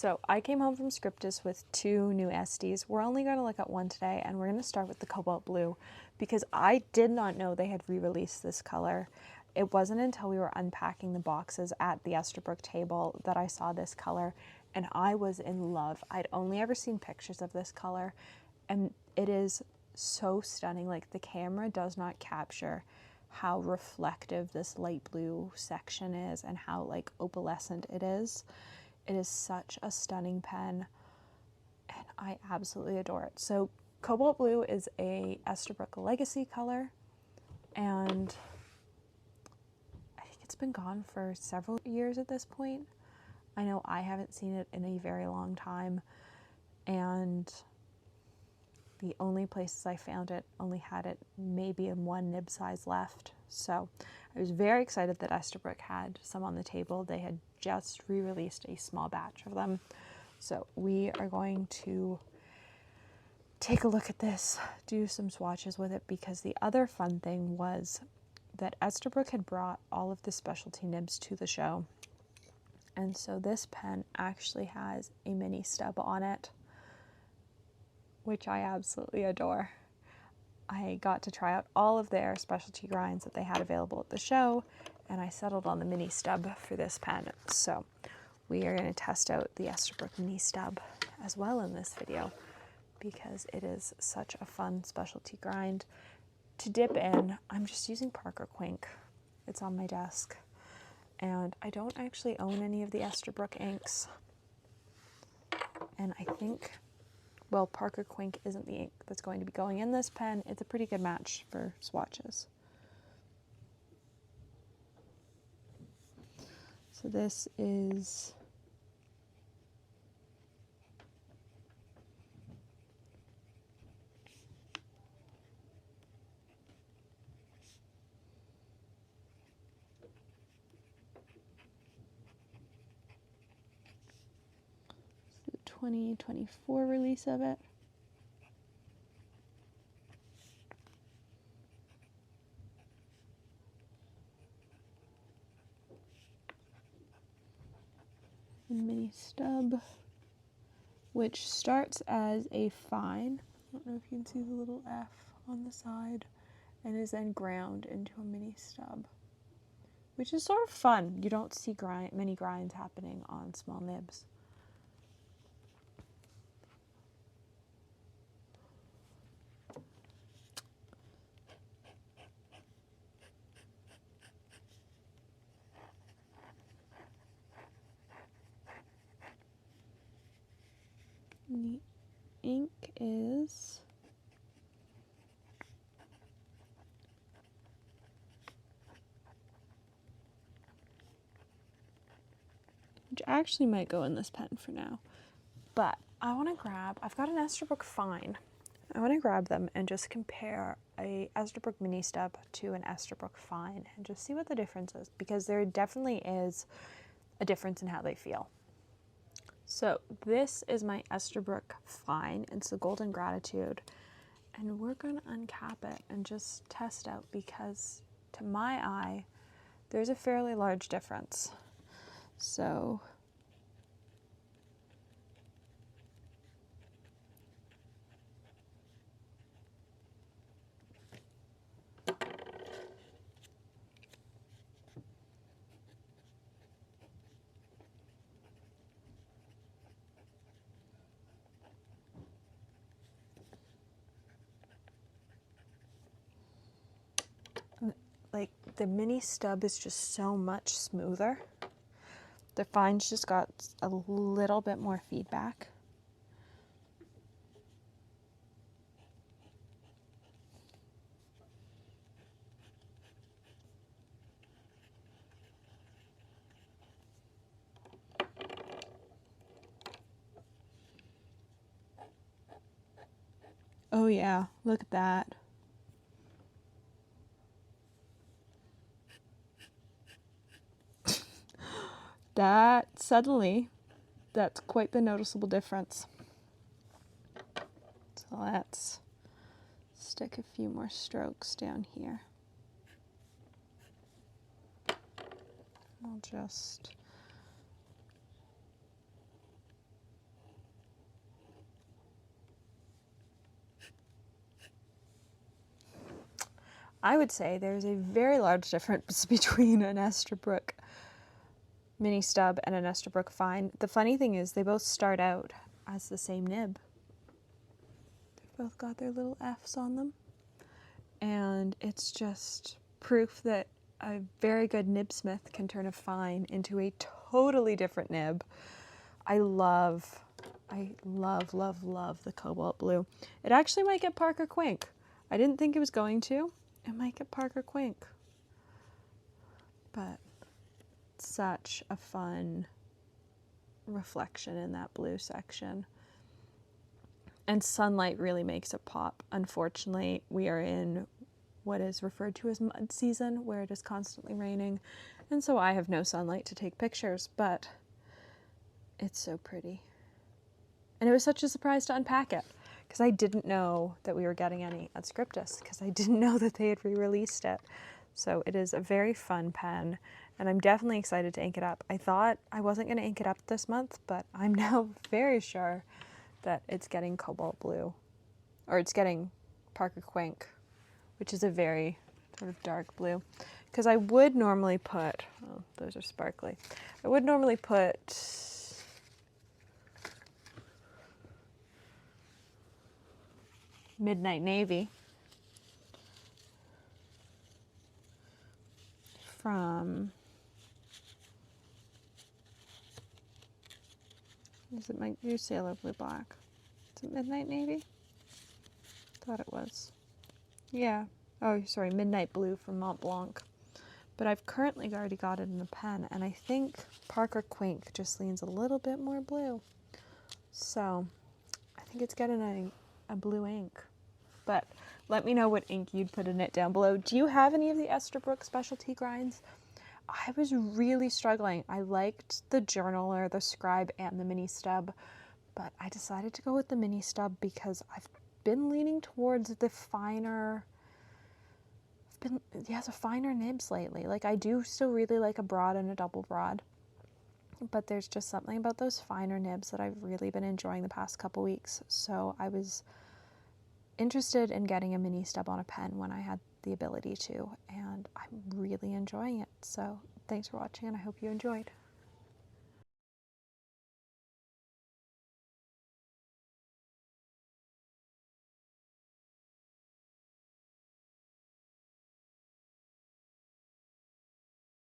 So I came home from Scriptus with 2 new Esties. We're only going to look at one today, and we're going to start with the Cobalt Blue because I did not know they had re-released this color. It wasn't until we were unpacking the boxes at the Esterbrook table that I saw this color, and I was in love. I'd only ever seen pictures of this color, and it is so stunning. Like, the camera does not capture how reflective this light blue section is and how like opalescent it is. It is such a stunning pen, and I absolutely adore it. So Cobalt Blue is a Esterbrook legacy color, and I think it's been gone for several years at this point. I know I haven't seen it in a very long time, and the only places I found it only had it maybe in 1 nib size left. So I was very excited that Esterbrook had some on the table. They had just re-released a small batch of them. So we are going to take a look at this, do some swatches with it, because the other fun thing was that Esterbrook had brought all of the specialty nibs to the show. And so this pen actually has a mini stub on it, which I absolutely adore. I got to try out all of their specialty grinds that they had available at the show, and I settled on the mini stub for this pen. So we are going to test out the Esterbrook mini stub as well in this video, because it is such a fun specialty grind. To dip in, I'm just using Parker Quink. It's on my desk, and I don't actually own any of the Esterbrook inks, and I think, well, Parker Quink isn't the ink that's going to be going in this pen. It's a pretty good match for swatches. So this is the 2024 release of it. Mini stub, which starts as a fine. I don't know if you can see the little F on the side, and is then ground into a mini stub, which is sort of fun. You don't see many grinds happening on small nibs. The ink is which actually might go in this pen for now, but I want to grab, I've got an Esterbrook fine. I want to grab them and just compare a Esterbrook mini stub to an Esterbrook fine and just see what the difference is, because there definitely is a difference in how they feel. So this is my Esterbrook fine. It's the Golden Gratitude, and we're going to uncap it and just test out, because to my eye there's a fairly large difference. So like, the mini stub is just so much smoother. The fine's just got a little bit more feedback. Oh yeah, look at that. That suddenly, that's quite the noticeable difference. So let's stick a few more strokes down here. I'll just I would say there's a very large difference between an Esterbrook mini stub and an Esterbrook fine. The funny thing is they both start out as the same nib. They've both got their little F's on them. And it's just proof that a very good nibsmith can turn a fine into a totally different nib. I love, love, love the Cobalt blue. It actually might get Parker Quink. I didn't think it was going to. It might get Parker Quink. But such a fun reflection in that blue section. And sunlight really makes it pop. Unfortunately, we are in what is referred to as mud season, where it is constantly raining. And so I have no sunlight to take pictures, but it's so pretty. And it was such a surprise to unpack it, because I didn't know that we were getting any at Scriptus, because I didn't know that they had re-released it. So it is a very fun pen, and I'm definitely excited to ink it up. I thought I wasn't going to ink it up this month, but I'm now very sure that it's getting Cobalt blue, or it's getting Parker Quink, which is a very sort of dark blue. Because I would normally put, oh, those are sparkly. I would normally put Midnight Navy from, is it my new Sailor Blue Black? Is it Midnight Navy? Thought it was. Yeah. Oh, sorry, Midnight Blue from Mont Blanc. But I've currently already got it in a pen, and I think Parker Quink just leans a little bit more blue. So I think it's getting a blue ink. But let me know what ink you'd put in it down below. Do you have any of the Esterbrook specialty grinds? I was really struggling. I liked the Journaler, the Scribe, and the Mini Stub, but I decided to go with the Mini Stub because I've been leaning towards the finer, the finer nibs lately. Like, I do still really like a broad and a double broad, but there's just something about those finer nibs that I've really been enjoying the past couple weeks. So I was interested in getting a Mini Stub on a pen when I had the ability to, and I'm really enjoying it. So thanks for watching, and I hope you enjoyed.